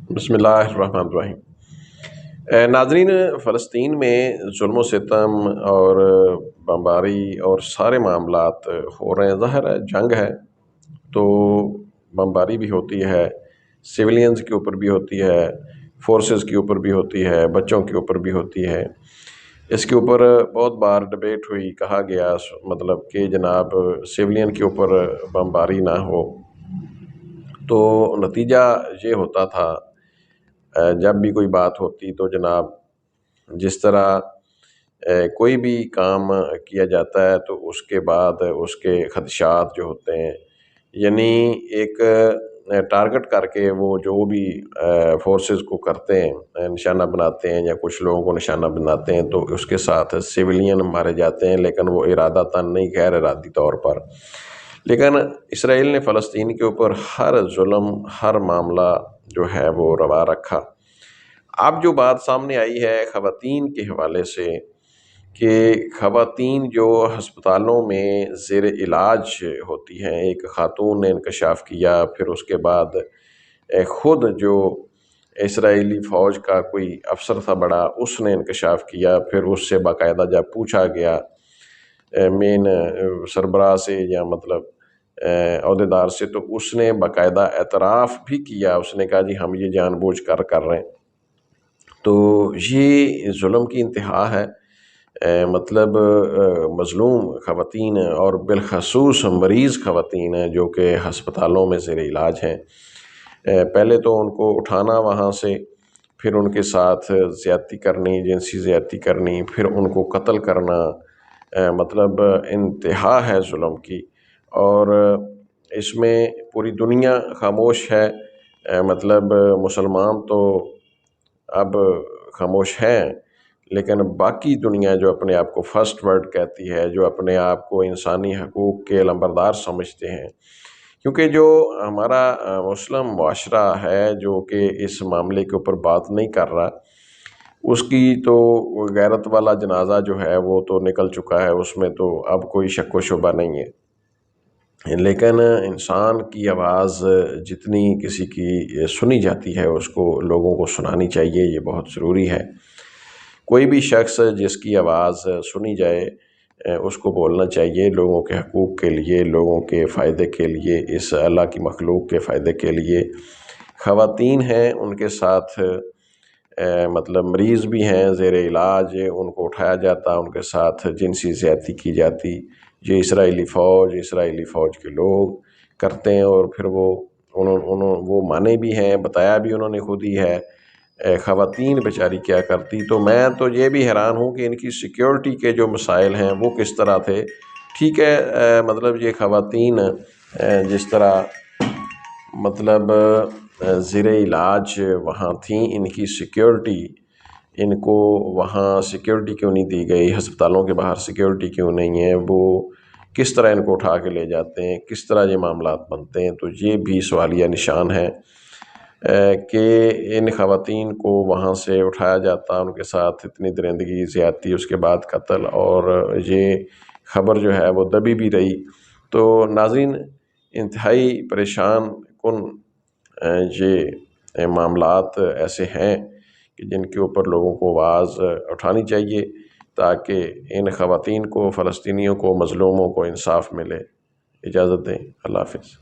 بسم اللہ الرحمن الرحیم۔ ناظرین، فلسطین میں ظلم و ستم اور بمباری اور سارے معاملات ہو رہے ہیں۔ ظاہر ہے جنگ ہے تو بمباری بھی ہوتی ہے، سویلینز کے اوپر بھی ہوتی ہے، فورسز کے اوپر بھی ہوتی ہے، بچوں کے اوپر بھی ہوتی ہے۔ اس کے اوپر بہت بار ڈبیٹ ہوئی، کہا گیا مطلب کہ جناب سویلین کے اوپر بمباری نہ ہو۔ تو نتیجہ یہ ہوتا تھا جب بھی کوئی بات ہوتی تو جناب جس طرح کوئی بھی کام کیا جاتا ہے تو اس کے بعد اس کے خدشات جو ہوتے ہیں، یعنی ایک ٹارگٹ کر کے وہ جو بھی فورسز کو کرتے ہیں، نشانہ بناتے ہیں یا کچھ لوگوں کو نشانہ بناتے ہیں تو اس کے ساتھ سویلین مارے جاتے ہیں، لیکن وہ ارادتاً نہیں، غیر ارادی طور پر۔ لیکن اسرائیل نے فلسطین کے اوپر ہر ظلم، ہر معاملہ جو ہے وہ روا رکھا۔ اب جو بات سامنے آئی ہے خواتین کے حوالے سے کہ خواتین جو ہسپتالوں میں زیر علاج ہوتی ہیں، ایک خاتون نے انکشاف کیا، پھر اس کے بعد خود جو اسرائیلی فوج کا کوئی افسر تھا بڑا، اس نے انکشاف کیا، پھر اس سے باقاعدہ جب پوچھا گیا مین سربراہ سے یا مطلب عہدیدار سے، تو اس نے باقاعدہ اعتراف بھی کیا، اس نے کہا جی ہم یہ جان بوجھ کر رہے ہیں۔ تو یہ ظلم کی انتہا ہے۔ مطلب مظلوم خواتین اور بالخصوص مریض خواتین ہیں جو کہ ہسپتالوں میں زیر علاج ہیں، پہلے تو ان کو اٹھانا وہاں سے، پھر ان کے ساتھ زیادتی کرنی، جنسی زیادتی کرنی، پھر ان کو قتل کرنا، مطلب انتہا ہے ظلم کی۔ اور اس میں پوری دنیا خاموش ہے، مطلب مسلمان تو اب خاموش ہیں، لیکن باقی دنیا جو اپنے آپ کو فرسٹ ورلڈ کہتی ہے، جو اپنے آپ کو انسانی حقوق کے علمبردار سمجھتے ہیں، کیونکہ جو ہمارا مسلم معاشرہ ہے جو کہ اس معاملے کے اوپر بات نہیں کر رہا، اس کی تو غیرت والا جنازہ جو ہے وہ تو نکل چکا ہے، اس میں تو اب کوئی شک و شبہ نہیں ہے۔ لیکن انسان کی آواز جتنی کسی کی سنی جاتی ہے اس کو لوگوں کو سنانی چاہیے، یہ بہت ضروری ہے۔ کوئی بھی شخص جس کی آواز سنی جائے اس کو بولنا چاہیے، لوگوں کے حقوق کے لیے، لوگوں کے فائدے کے لیے، اس اللہ کی مخلوق کے فائدے کے لیے۔ خواتین ہیں، ان کے ساتھ مطلب مریض بھی ہیں زیر علاج، ان کو اٹھایا جاتا، ان کے ساتھ جنسی زیادتی کی جاتی، جو اسرائیلی فوج کے لوگ کرتے ہیں، اور پھر وہ مانے بھی ہیں، بتایا بھی انہوں نے خود ہی ہے۔ خواتین بیچاری کیا کرتی، تو میں تو یہ بھی حیران ہوں کہ ان کی سیکیورٹی کے جو مسائل ہیں وہ کس طرح تھے۔ ٹھیک ہے، مطلب یہ خواتین جس طرح مطلب زیر علاج وہاں تھیں، ان کی سیکیورٹی، ان کو وہاں سیکیورٹی کیوں نہیں دی گئی، ہسپتالوں کے باہر سیکیورٹی کیوں نہیں ہے، وہ کس طرح ان کو اٹھا کے لے جاتے ہیں، کس طرح یہ معاملات بنتے ہیں، تو یہ بھی سوالیہ نشان ہے کہ ان خواتین کو وہاں سے اٹھایا جاتا، ان کے ساتھ اتنی درندگی زیادتی، اس کے بعد قتل، اور یہ خبر جو ہے وہ دبی بھی رہی۔ تو ناظرین، انتہائی پریشان کن یہ معاملات ایسے ہیں کہ جن کے اوپر لوگوں کو آواز اٹھانی چاہیے تاکہ ان خواتین کو، فلسطینیوں کو، مظلوموں کو انصاف ملے۔ اجازت دیں، اللہ حافظ۔